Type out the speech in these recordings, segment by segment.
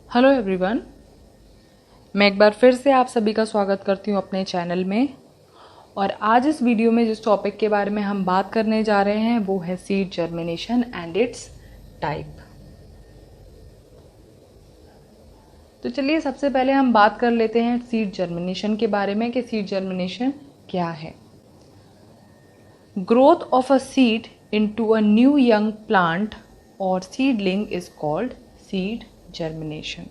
Hello everyone, मैं एक बार फिर से आप सभी का स्वागत करती हूँ अपने चैनल में। और आज इस वीडियो में जिस टॉपिक के बारे में हम बात करने जा रहे हैं वो है seed germination and it's type. तो चलिए सबसे पहले हम बात कर लेते हैं सीड जर्मिनेशन के बारे में कि सीड जर्मिनेशन क्या है। Growth of a seed into a new young plant और seedling is called seed germination.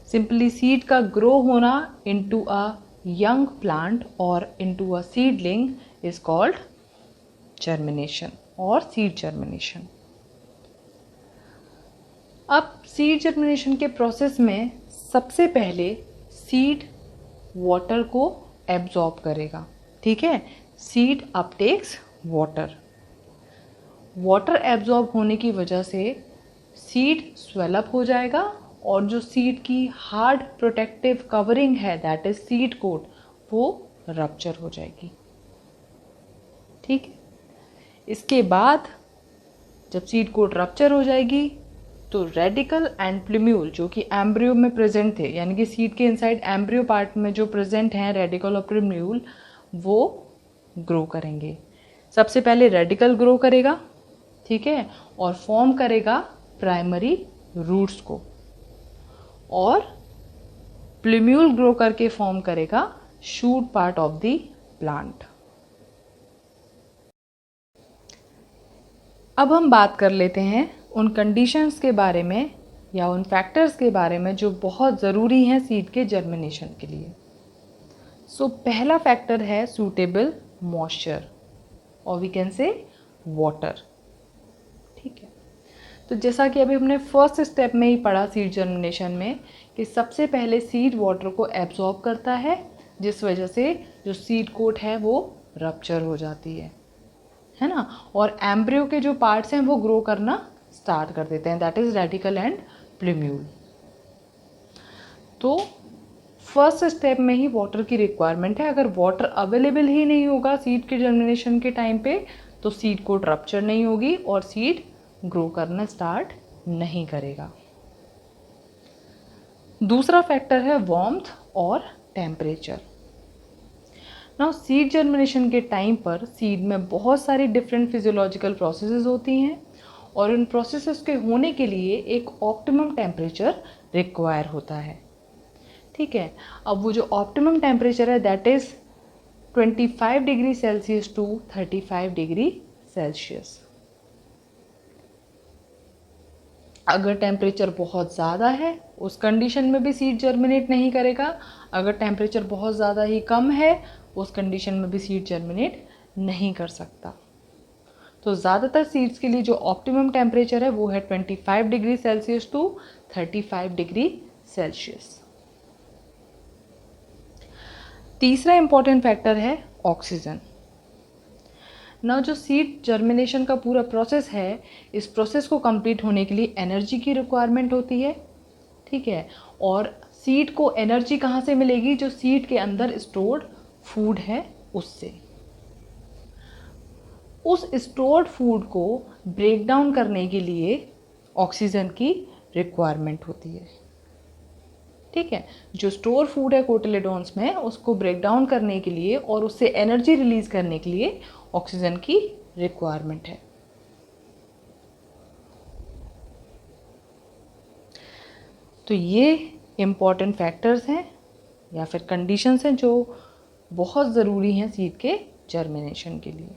Simply seed का ग्रो होना इनटू अ यंग प्लांट और into a seedling is called germination और सीड जर्मिनेशन। अब seed germination के process में सबसे पहले सीड वाटर को एब्जॉर्ब करेगा। ठीक है, सीड अपटेक्स वाटर। वाटर एब्जॉर्ब होने की वजह से सीड स्वेलअप हो जाएगा और जो सीड की हार्ड प्रोटेक्टिव कवरिंग है दैट इज सीड कोट, वो रप्चर हो जाएगी। ठीक है, इसके बाद जब सीड कोट रप्चर हो जाएगी तो रेडिकल एंड प्लूम्यूल जो कि एम्ब्रियो में प्रेजेंट थे, यानी कि सीड के इनसाइड एम्ब्रियो पार्ट में जो प्रेजेंट हैं रेडिकल और प्लूम्यूल, वो ग्रो करेंगे। सबसे पहले रेडिकल ग्रो करेगा, ठीक है, और फॉर्म करेगा प्राइमरी रूट्स को, और प्लूम्यूल ग्रो करके फॉर्म करेगा shoot part of the plant. अब हम बात कर लेते हैं उन कंडीशंस के बारे में या उन फैक्टर्स के बारे में जो बहुत ज़रूरी हैं सीड के जर्मिनेशन के लिए। पहला फैक्टर है सूटेबल मॉइस्चर और वी कैन से वाटर। ठीक है, तो जैसा कि अभी हमने फर्स्ट स्टेप में ही पढ़ा सीड जर्मिनेशन में कि सबसे पहले सीड वाटर को एब्जॉर्ब करता है, जिस वजह से जो सीड कोट है वो रप्चर हो जाती है ना, और एम्ब्रियो के जो पार्ट्स हैं वो ग्रो करना स्टार्ट कर देते हैं, that is radical and plumule. तो फर्स्ट स्टेप में ही वाटर की रिक्वायरमेंट है। अगर वाटर अवेलेबल ही नहीं होगा सीड के जर्मिनेशन के टाइम पे तो सीड कोट रप्चर नहीं होगी और सीड ग्रो करना स्टार्ट नहीं करेगा। दूसरा फैक्टर है वार्मथ और टेम्परेचर। नाउ सीड जर्मिनेशन के टाइम पर सीड में बहुत सारी डिफरेंट फिजियोलॉजिकल प्रोसेसेस होती हैं और इन प्रोसेसेस के होने के लिए एक ऑप्टिमम टेम्परेचर रिक्वायर होता है। ठीक है, अब वो जो ऑप्टिमम टेम्परेचर है that is 25 degree Celsius to 35 degree Celsius. अगर टेम्परेचर बहुत ज़्यादा है उस कंडीशन में भी सीड जर्मिनेट नहीं करेगा। अगर टेम्परेचर बहुत ज़्यादा ही कम है उस कंडीशन में भी सीड जर्मिनेट नहीं कर सकता। तो ज़्यादातर सीड्स के लिए जो ऑप्टिमम टेम्परेचर है वो है 25 degree Celsius to 35 degree Celsius. तीसरा इंपॉर्टेंट फैक्टर है ऑक्सीजन। ना जो सीड जर्मिनेशन का पूरा प्रोसेस है, इस प्रोसेस को कंप्लीट होने के लिए एनर्जी की रिक्वायरमेंट होती है। ठीक है, और सीड को एनर्जी कहाँ से मिलेगी? जो सीड के अंदर स्टोर्ड फूड है उससे। उस स्टोर्ड फूड को ब्रेक डाउन करने के लिए ऑक्सीजन की रिक्वायरमेंट होती है। ठीक है, जो स्टोर फूड है कोटिलेडोन्स में उसको ब्रेक डाउन करने के लिए और उससे एनर्जी रिलीज करने के लिए ऑक्सीजन की रिक्वायरमेंट है। तो ये इम्पॉर्टेंट फैक्टर्स हैं या फिर कंडीशंस हैं जो बहुत ज़रूरी हैं सीड के जर्मिनेशन के लिए।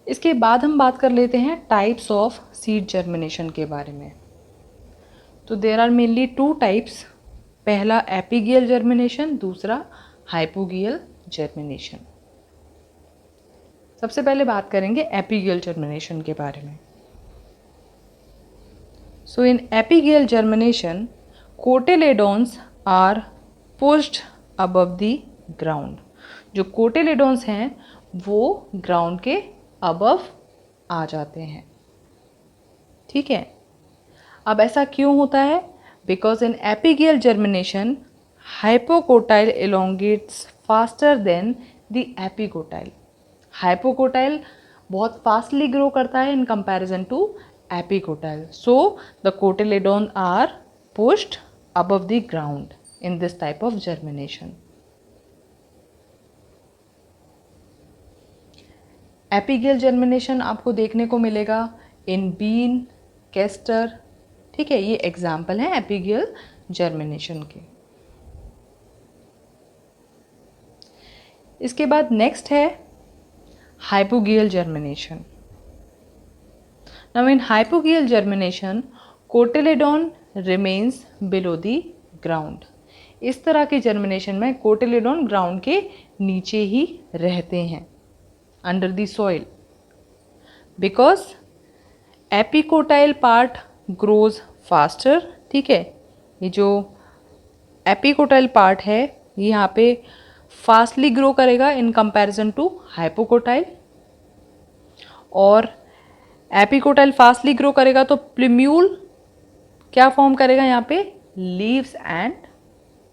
इसके बाद हम बात कर लेते हैं टाइप्स ऑफ सीड जर्मिनेशन के बारे में। तो देयर आर मेनली 2 टाइप्स। पहला एपिगियल जर्मिनेशन, दूसरा हाइपोगियल जर्मिनेशन। सबसे पहले बात करेंगे एपिगियल जर्मिनेशन के बारे में। So in epigeal germination cotyledons are pushed above the ground. जो कोटिलेडोन्स हैं वो ग्राउंड के अबव आ जाते हैं। ठीक है, अब ऐसा क्यों होता है? Because in epigeal germination hypocotyl elongates faster than the epicotyl. Hypocotyl बहुत फास्टली ग्रो करता है in comparison to epicotyl. So the cotyledon are pushed above the ground in this type of germination. Epigeal germination आपको देखने को मिलेगा इन been, castor. ठीक है, ये एग्जाम्पल हैं एपिगेल जर्मिनेशन के. इसके बाद नेक्स्ट है hypogeal germination. Now in hypogeal germination cotyledon remains below the ground. इस तरह के जर्मिनेशन में कोटिलेडॉन ग्राउंड के नीचे ही रहते हैं, under the soil, because epicotyl part grows faster. ठीक है, ये जो एपिकोटाइल पार्ट है ये यहाँ पे फास्टली ग्रो करेगा इन कंपैरिजन टू हाइपोकोटाइल. और एपिकोटाइल फास्टली ग्रो करेगा तो प्लूम्यूल क्या फॉर्म करेगा यहाँ पे, लीव्स एंड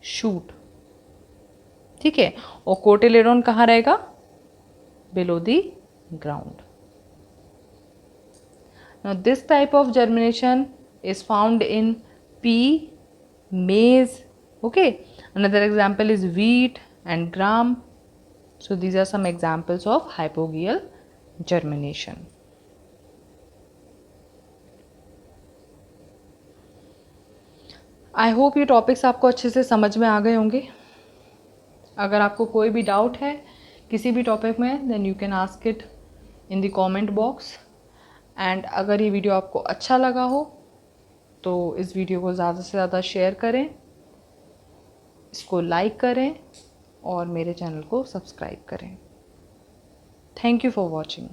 शूट. ठीक है, और कोटिलेडॉन कहाँ रहेगा, below the ground. Now this type of germination is found in pea, maize. Okay, another example is wheat and gram. So these are some examples of hypogeal germination. I hope ये topics आपको अच्छे से समझ में आ गए होंगे. अगर आपको कोई भी डाउट है किसी भी टॉपिक में, then you can ask it in the comment box. And अगर ये वीडियो आपको अच्छा लगा हो तो इस वीडियो को ज़्यादा से ज़्यादा शेयर करें, इसको लाइक करें और मेरे चैनल को सब्सक्राइब करें. Thank you for watching.